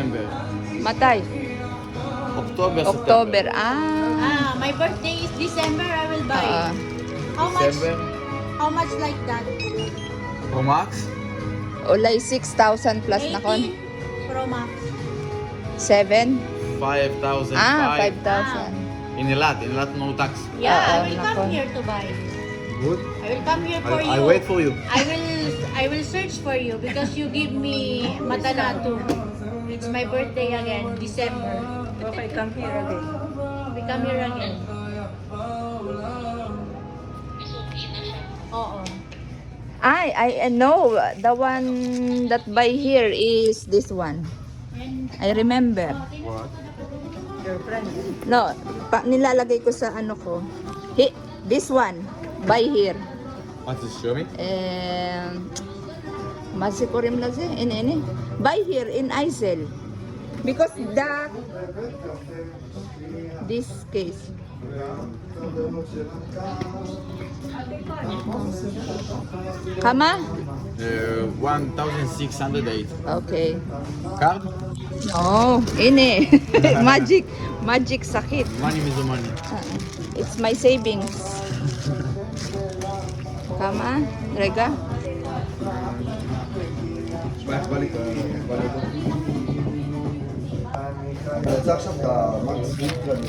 September. Matay. October, October. September. My birthday is December. I will buy. How much? December. How much like that? Pro Max. Ulay 6,000 plus na kon. 18 Pro Max. 7? 5,000. 5,000. In a lot no tax. Yeah, I will nako. come here to buy. Good. I will come here for you. I wait for you. I will search for you because you give me Matanatu. It's my birthday again, December. Okay, come here again. We come here again. Oo. I know. The one that buy here is this one. I remember. What? Your friend. No, nilalagay ko sa ano ko. This one. Buy here. Want to show me? Masikorim na siya. Ini. Buy here in Aisel. Because this case. Kama? 1,608. Okay. Card? Oh, ini. Magic sakit. Money is the money. It's my savings. Kama? Rega? בליק, אני יצא עכשיו את המקס ויטרן,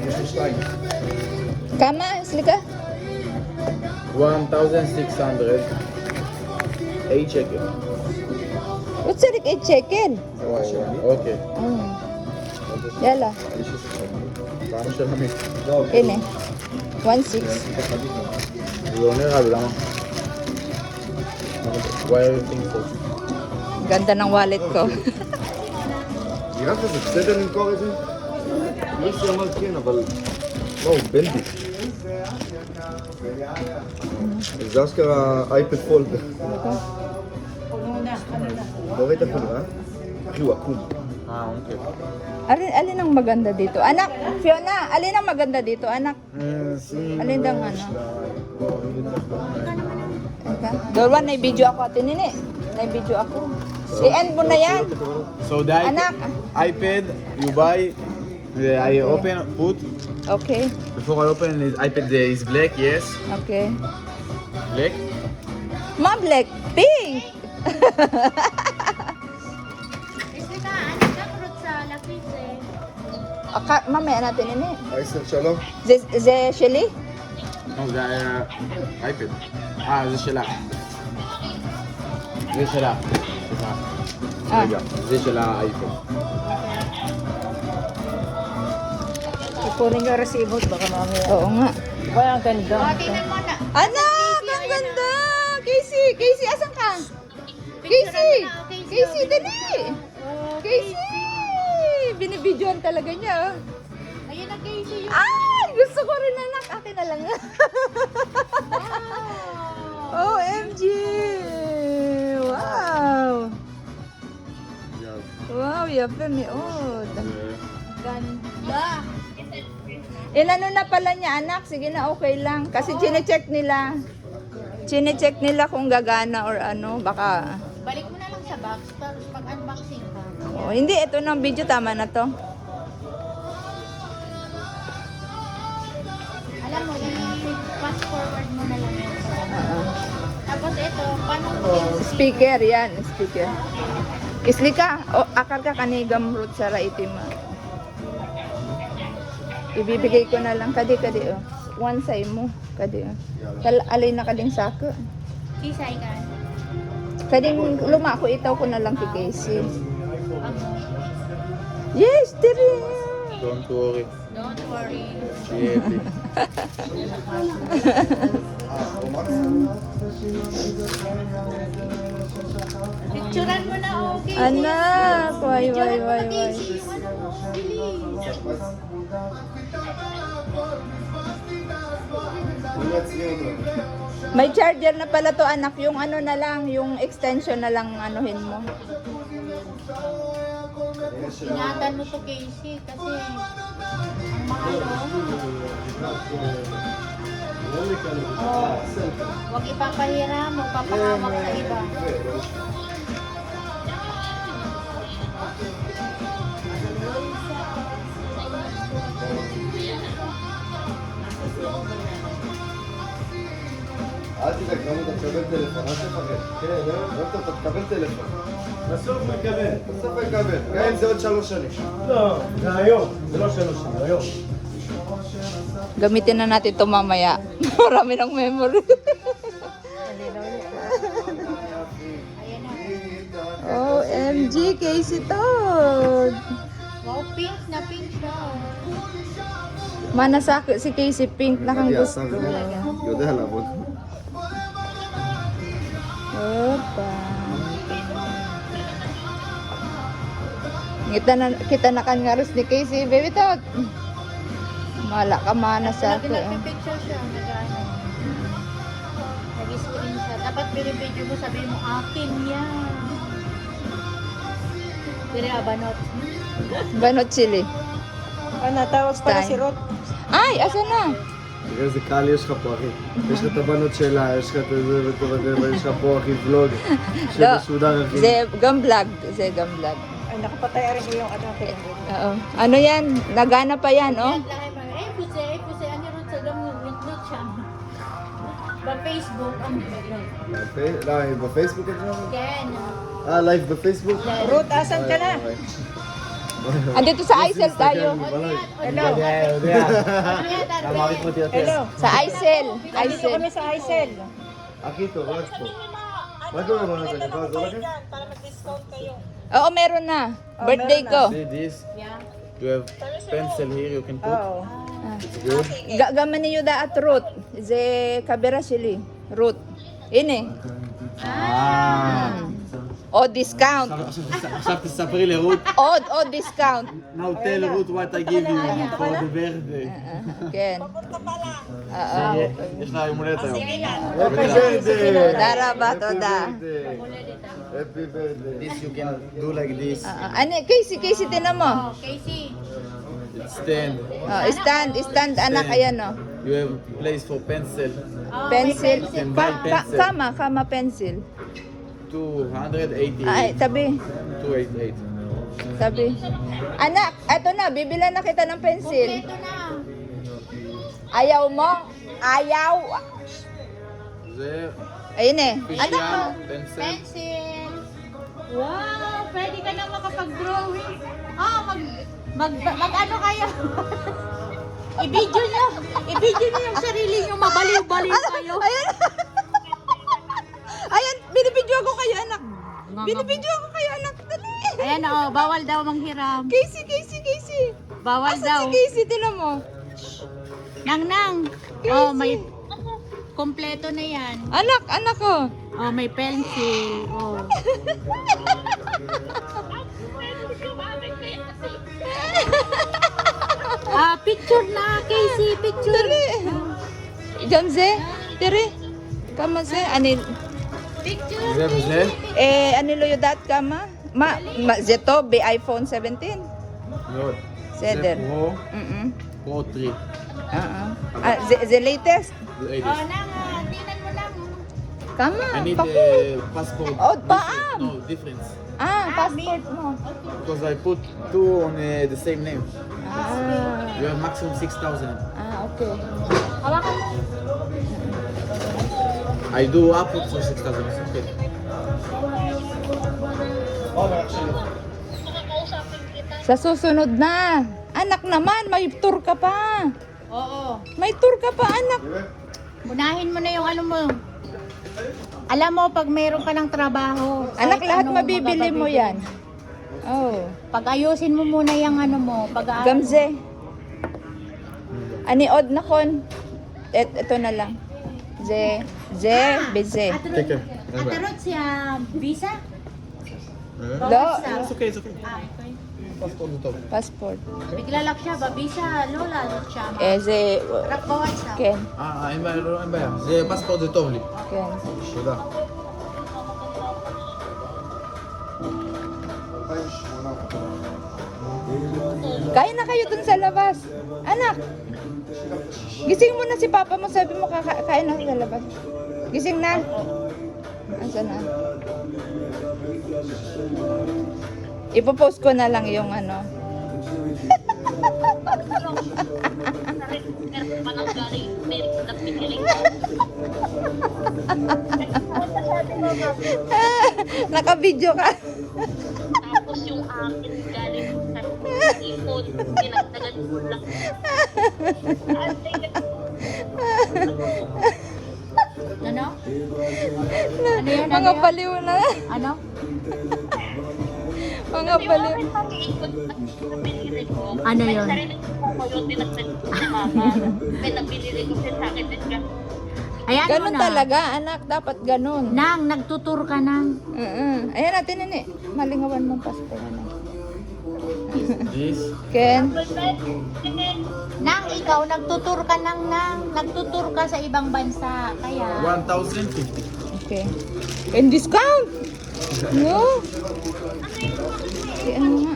יש לו 2. Kama? Slika? 1,600. 8 shekel. What's it? 8 shekel. Okay. Yala. כמה של עמית? Ini. 1.6. זה לא נראה לי, למה? Why are you think so? Ganda ng wallet ko. נראה לך זה בסדר למכור את זה? יוסי אמר כן, אבל לא, הוא בנדי. זה אשכרה אייפד פולד. לא ראית אפילו, אה? אחי, הוא עקום. Okay. Alin ang maganda dito? Anak, Fiona, alin ang maganda dito, anak? Alin ang ano? Doon, na-video ako, Ate Nini. Na-video ako. I-end mo na yan. So the Anak. iPad you buy, I open, put. Okay, Before I open, the iPad is black, yes. okay. Black. Ma, black, pink. Kasi ka, ano ka fruit sa lapis eh. Mamaya natin ini. אייסר שלום. זה שלי? No, זה iPad. זה שלה. זה שלה. סליחה. רגע, זה של האייפד. Kunin yung resibo, baka mamaya. Oo nga. Kaya ang ganda. Tingnan mo na. Anak, ang ganda! Casey, asan ka? Casey, dali! Casey! Binibidyoan talaga niya. Ayun na Casey yun. Ay, gusto ko rin anak. Akin na lang. OMG! Wow! Wow, yape mi od. Ganda. Inano na pala niya anak, sige na okay lang. Kasi chinecheck nila. Chinecheck nila kung gagana or ano, baka... Balik mo na lang sa box, tapos pag-unboxing ka. Oh, hindi, ito ng video, tama na to. Alam mo, i-fast forward mo na lang yun. Tapos ito, paano mo yung Speaker, yan, speaker. Isli ka, akar ka kanigam root sa raitim. Ibibigay ko na lang, kadi, oh. One side mo, kadi, oh. Alay na kading sako. kisay ka? Kading lumako itaw ko na lang kay Casey. Yes, tiri. Don't worry. Don't worry. Siete. Picturean mo na, okay. Anak, why. Yung ano, bilis. May charger na pala to anak, yung ano na lang, yung extension na lang anuhin mo. Ingatan mo to Casey kasi ang mahal Huwag ipapahiram, magpapahamak sa iba. תשחק, גם אתה תקבל טלפון, אל תפחד. כן, אתה תקבל טלפון. בסוף מקבל. בסוף יקבל, גם אם זה עוד 3 שנים. לא, זה היום. זה לא 3 שנים, היום. Gamitin na natin ito mamaya. Marami ng memory. OMG, Casey Todd. Wow, pink na pink siya. Manasakit si Casey Pink na kang אני gusto. השר יודע לעבוד. Opa. Kita na kan ngaros ni Casey, baby Todd. Mala ka manasakit. Nagpipicture siya. Nag-screenshot. Dapat binibidyo mo, sabihin mo, akin yan. Dire abanot. Banot chili. natawag pala si Ruth. Ay, asa na? תראה איזה קהל יש לך פה, אחי. יש לך את הבנות שלה, יש לך את זה ויש לך פה, אחי, ולוג. לא, שמשודר, אחי. זה גם vlog. זה גם vlog. Ay, nakapatay rin ko yung ano. Oo. Ano yan? Nagana pa yan, oh? Yan lahat mga, puse, ano rin sa lang yung siya. Ba-Facebook, ang לא, בפייסבוק את זה? Ken. לייב בפייסבוק? Ruth, asan ka na? Andito sa Aisel tayo. Hello. Hello. Sa Aisel. Dito Aisel. kami sa Aisel. הכי טוב, רק פה. מה קורה בנות? אני יכול לעזור לכם? Oo, meron na. Birthday ko. See this? Yeah. You have pencil here you can put. Oo. It's good. Gaman niyo da at root. Ze kabera sili. Root. Ini. O discount. עכשיו תספרי לרות. O discount. Now tell רות what I give you for the birthday. Ken. Oo. יש לה יום הולדת היום. Happy birthday! תודה רבה, תודה. Happy birthday. This you can do like this. Ano, Casey, tinan mo. Oh, Casey. It's stand. Stand, anak, ayan, oh. You have place for pencil. Oh, Pencil. You can buy pencil. Kama pencil. 288. Ay, tabi. 288. Tabi. Anak, eto na, bibilan na kita ng pencil. Ito na. Ayaw mo? Ayaw. זה Ayun eh. Anak mo. pencil. Pencil. Wow, pwede ka na makapag-drawing. Ah, mag ano kayo? I-video niyo yung sarili niyo, mabaliw-baliw kayo. Ayan. Ayan, binibidyo ko kayo, anak. Binibidyo ko kayo, anak. Dali. Ayan oh, bawal daw manghiram. Casey. Bawal Asan daw. si Casey? Tinan mo. Nang. Oh, may kompleto na yan. Anak ko. Oh, may pencil. Oh. Picture na, Casey, picture. Dali. Jamze, tiri. Kama se, anil. Picture. זה וזה. Anilo yung dat kama? Zeto, be iPhone 17. מאוד. Seder. זה פרו. פרו 3. The latest? Ladies. Oh, nang, tingnan mo lang. Kama, I need paku. passport. Oh, paam. No, difference. Passport mo. Because I put 2 on the same name. Ah, You have maximum 6,000. okay. Hawakan mo. I do upwards for 6,000. It's okay. Sa susunod na. Anak naman, may tour ka pa. Oo. May tour ka pa, anak. Unahin mo na yung ano mo. Alam mo, pag mayroon ka ng trabaho, Anak, kahit lahat anong mabibili mo yan. Oh. Pag-ayusin mo muna yung ano mo. Gamze. Ani od na kon. Ito na lang. Beze. Take care. Atarot siya visa? Lo, It's okay, it's okay. Okay. Passport to top. passport. Bigla lang siya, ba visa, lola, siya. Ze, Rak bawat siya. Ken. אין בעיה, לא, אין בעיה. זה פספורט זה טוב לי. Ken. תודה. 2008. Kain na kayo dun sa labas. Anak. Gising mo na si papa mo, sabi mo kain na sa labas. Gising na. Asa na? Ipopost ko na lang yung ano. Naka-video ka. Tapos yung akin galing sa ipon, pinagdagan ko lang. Ano? Ano yan? Mga baliw na. Ano? Mga baliw. Yung akin pang-iikot na pinili ko. Ano may yun? sarili ko po yung dinagdag ko si mama. May napinili ko siya sa akin din siya. Ayan mo Ganun na. talaga, anak. Dapat ganun. Nang, nagtutur ka nang. Ayan natin, nini. Malingawan mo pasto. This. Ken. Nang, ikaw, nagtutur ka nang. Nagtutur ka sa ibang bansa. Kaya, 1,050. Okay. And discount! No? Ano nga?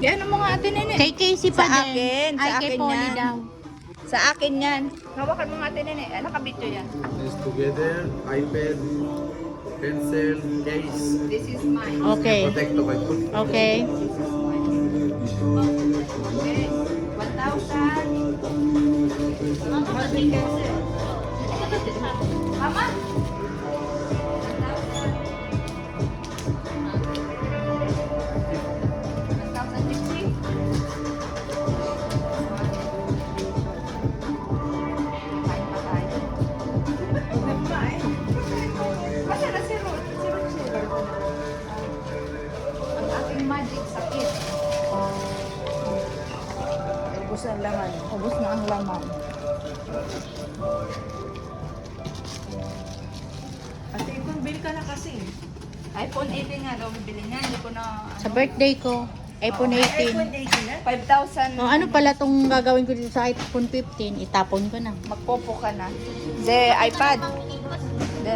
Ano mo nga atin, nini? kay Casey pa Sa din. akin, Ay, sa kay akin Polly yan. daw. Sa akin yan. Hawakan mo nga atin, nini. Nakabidyo yan. This together, iPad, pencil, case, This is mine. Okay. protector by put. Okay. Okay. 1,000. Mama? Ang aking magic sakit. Ubus ang laman. Ubus na ang laman. Ate, kung bill ka na kasi. iPhone 18 nga daw bibili niya. Hindi ko na... Sa birthday ko, iPhone 18. iPhone 18 na? 5,000. O, ano pala tong gagawin ko dito sa iPhone 15? Itapon ko na. Magpopo ka na. De, iPad. De.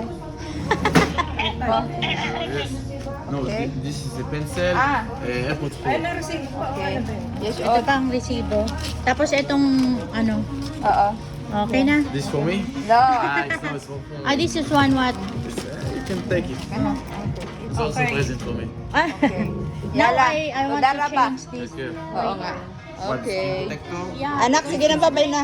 Oh, No, Okay. this is the pencil, Ah. AirPods Pro. Ay, na-receive ko. okay. Yes, Ito pa ang resibo. Tapos itong, ano, Oo. okay na. This for me? No. It's not for me. Ah, this is one what? You can take it. Ano? It's also a present for me. Ah, Okay. now Yala. I want Dara to pa. change this. Okay. Oo nga. What's Okay. protector? Yeah. Anak, sige na, babay na.